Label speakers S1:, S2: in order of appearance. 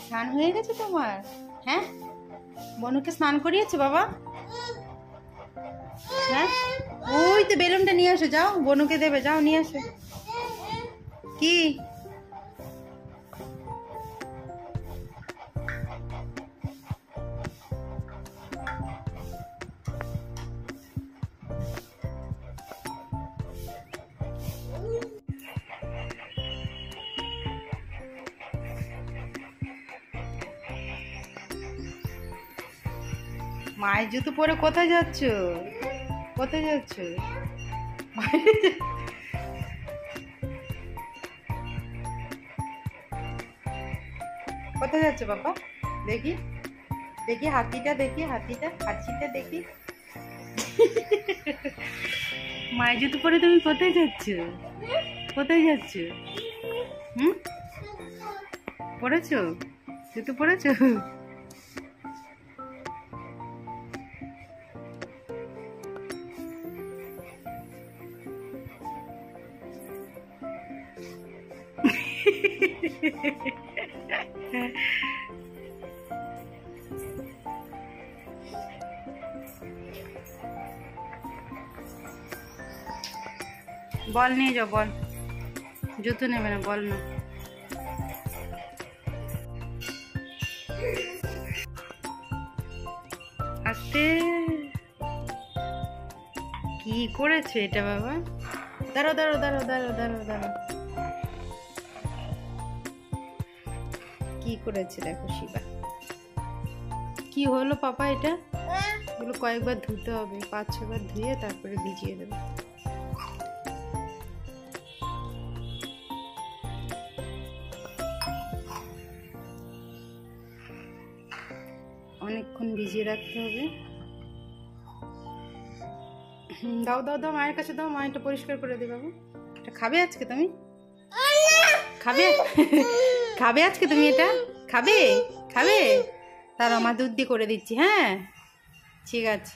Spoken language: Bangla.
S1: স্নান হয়ে গেছে তোমার? হ্যাঁ, বনুকে স্নান করিয়েছে বাবা? হ্যাঁ, ওই তো বেলুনটা নিয়ে আসো, যাও বনুকে দেবে, যাও নিয়ে আসো। কি মায়ের জুতো পরে কোথায় যাচ্ছ? কোথায় যাচ্ছ? কোথায় যাচ্ছ বাবা? দেখি দেখি হাতিটা, দেখি হাতিটা, হাতিটা দেখি। মায়ের জুতো পরে তুমি কোথায় যাচ্ছ? কোথায় যাচ্ছ? হুম, পড়েছো? জুতো পড়েছো? বল নিয়ে যাও, বল। জুতো নেবে না, বল না। আস্তে। কি করেছে এটা বাবা? দাঁড়াও দাঁড়াও দাঁড়াও দাঁড়াও দাঁড়াও দাঁড়াও। কি করেছে দেখো শিবা। কি হলো পাপা এটা? এগুলো কয়েকবার ধুতে হবে, 5-6 বার ধুয়ে তারপরে ভিজিয়ে দেবে। অনেকক্ষণ ভিজিয়ে রাখতে হবে। দাও দাও দাও, মায়ের কাছে দাও, মা এটা পরিষ্কার করে দেবে বাবু। এটা খাবে আজকে তুমি? খাবে? খাবে আজকে তুমি এটা? খাবে? খাবে? তার আমার দুধ দিয়ে করে দিচ্ছি। হ্যাঁ, ঠিক আছে।